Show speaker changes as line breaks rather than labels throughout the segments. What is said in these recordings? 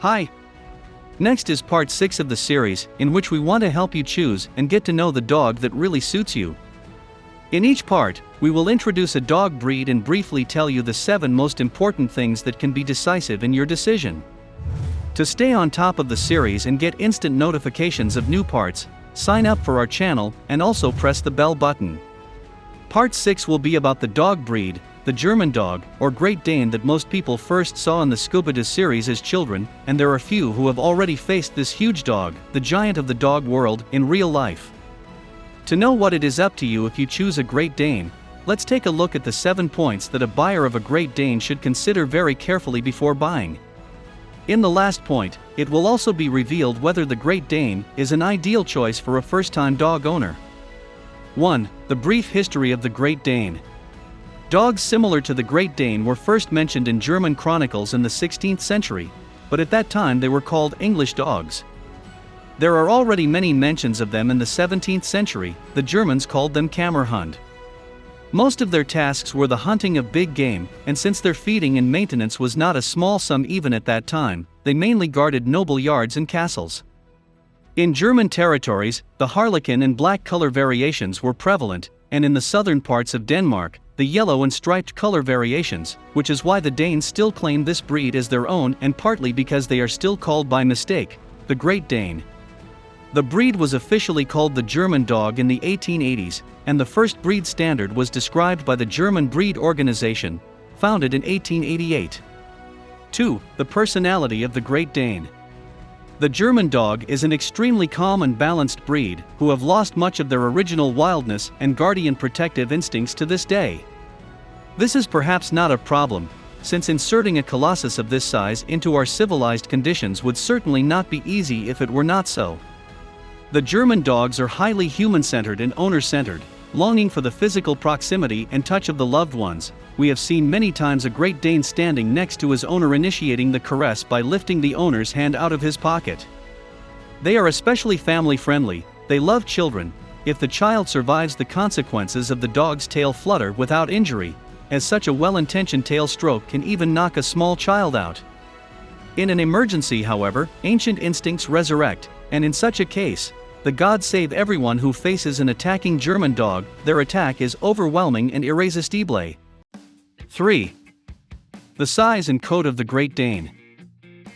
Hi! Next is part 6 of the series, in which we want to help you choose and get to know the dog that really suits you. In each part, we will introduce a dog breed and briefly tell you the 7 most important things that can be decisive in your decision. To stay on top of the series and get instant notifications of new parts, sign up for our channel and also press the bell button. Part 6 will be about the dog breed, the German dog, or Great Dane that most people first saw in the Scooby-Doo series as children, and there are few who have already faced this huge dog, the giant of the dog world, in real life. To know what it is up to you if you choose a Great Dane, let's take a look at the 7 points that a buyer of a Great Dane should consider very carefully before buying. In the last point, it will also be revealed whether the Great Dane is an ideal choice for a first-time dog owner. 1. The brief history of the Great Dane. Dogs similar to the Great Dane were first mentioned in German chronicles in the 16th century, but at that time they were called English dogs. There are already many mentions of them in the 17th century. The Germans called them Kammerhund. Most of their tasks were the hunting of big game, and since their feeding and maintenance was not a small sum even at that time, they mainly guarded noble yards and castles. In German territories, the harlequin and black color variations were prevalent, and in the southern parts of Denmark, the yellow and striped color variations, which is why the Danes still claim this breed as their own and partly because they are still called by mistake, the Great Dane. The breed was officially called the German dog in the 1880s, and the first breed standard was described by the German Breed Organization, founded in 1888. 2. The personality of the Great Dane. The German dog is an extremely calm and balanced breed, who have lost much of their original wildness and guardian protective instincts to this day. This is perhaps not a problem, since inserting a colossus of this size into our civilized conditions would certainly not be easy if it were not so. The German dogs are highly human-centered and owner-centered, longing for the physical proximity and touch of the loved ones. We have seen many times a Great Dane standing next to his owner initiating the caress by lifting the owner's hand out of his pocket. They are especially family-friendly, they love children, if the child survives the consequences of the dog's tail flutter without injury, as such a well-intentioned tail stroke can even knock a small child out. In an emergency, however, ancient instincts resurrect, and in such a case, the gods save everyone who faces an attacking German dog. Their attack is overwhelming and irresistible. 3. The size and coat of the Great Dane.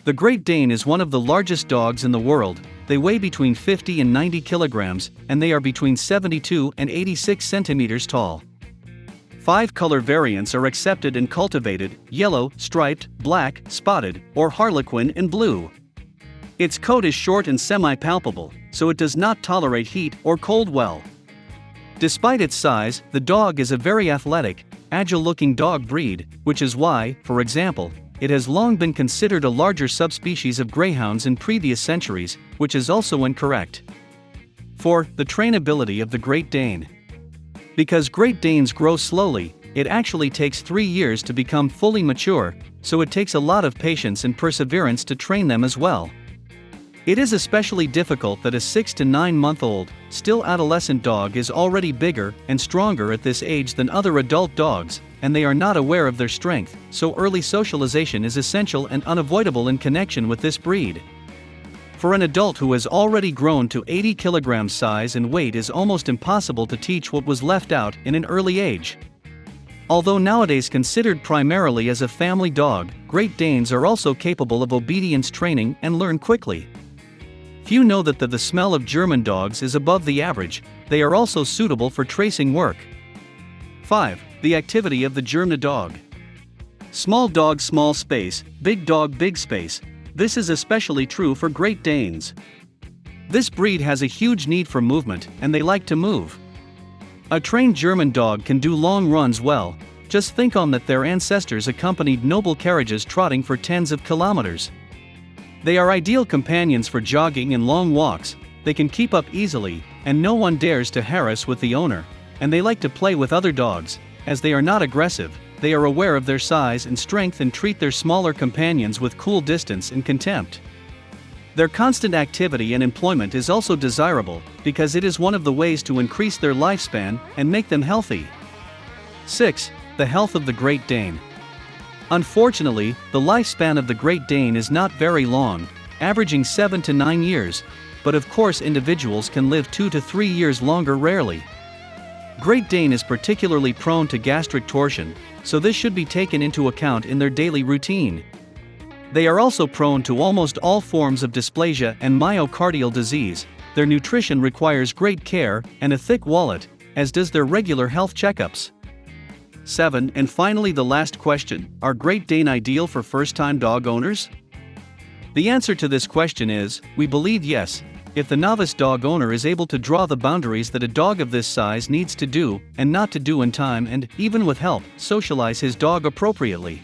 The Great Dane is one of the largest dogs in the world. They weigh between 50 and 90 kilograms, and they are between 72 and 86 centimeters tall. 5 color variants are accepted and cultivated: yellow, striped, black, spotted, or harlequin and blue. Its coat is short and semi-palpable, so it does not tolerate heat or cold well. Despite its size, the dog is a very athletic, agile-looking dog breed, which is why, for example, it has long been considered a larger subspecies of greyhounds in previous centuries, which is also incorrect. 4. The trainability of the Great Dane. Because Great Danes grow slowly, it actually takes 3 years to become fully mature, so it takes a lot of patience and perseverance to train them as well. It is especially difficult that a 6 to 9 month old, still adolescent dog is already bigger and stronger at this age than other adult dogs, and they are not aware of their strength, so early socialization is essential and unavoidable in connection with this breed. For an adult who has already grown to 80 kilograms size and weight, is almost impossible to teach what was left out in an early age. Although nowadays considered primarily as a family dog, Great Danes are also capable of obedience training and learn quickly. Few know that the smell of German dogs is above the average. They are also suitable for tracing work. 5. The activity of the German dog. Small dog, small space; big dog, big space. This is especially true for Great Danes. This breed has a huge need for movement, and they like to move. A trained German dog can do long runs well. Just think on that their ancestors accompanied noble carriages trotting for tens of kilometers. They are ideal companions for jogging and long walks. They can keep up easily, and no one dares to harass with the owner, and they like to play with other dogs. As they are not aggressive, they are aware of their size and strength and treat their smaller companions with cool distance and contempt. Their constant activity and employment is also desirable, because it is one of the ways to increase their lifespan and make them healthy. 6. The health of the Great Dane. Unfortunately, the lifespan of the Great Dane is not very long, averaging 7 to 9 years, but of course individuals can live 2 to 3 years longer rarely. Great Dane is particularly prone to gastric torsion, so this should be taken into account in their daily routine. They are also prone to almost all forms of dysplasia and myocardial disease. Their nutrition requires great care and a thick wallet, as does their regular health checkups. 7. And finally, the last question: are Great Dane ideal for first-time dog owners? The answer to this question is, we believe yes, if the novice dog owner is able to draw the boundaries that a dog of this size needs to do and not to do in time, and, even with help, socialize his dog appropriately.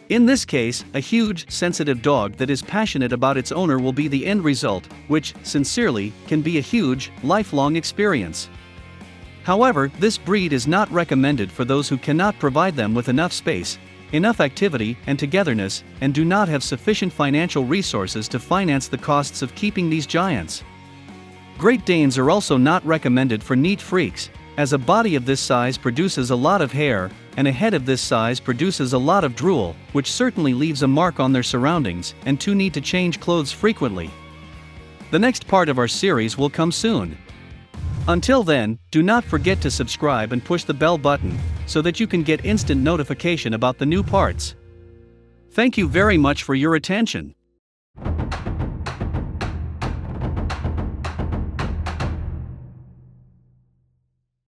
In this case, a huge, sensitive dog that is passionate about its owner will be the end result, which, sincerely, can be a huge, lifelong experience. However, this breed is not recommended for those who cannot provide them with enough space, enough activity and togetherness, and do not have sufficient financial resources to finance the costs of keeping these giants. Great Danes are also not recommended for neat freaks, as a body of this size produces a lot of hair, and a head of this size produces a lot of drool, which certainly leaves a mark on their surroundings, and two need to change clothes frequently. The next part of our series will come soon. Until then, do not forget to subscribe and push the bell button, so that you can get instant notification about the new parts. Thank you very much for your attention.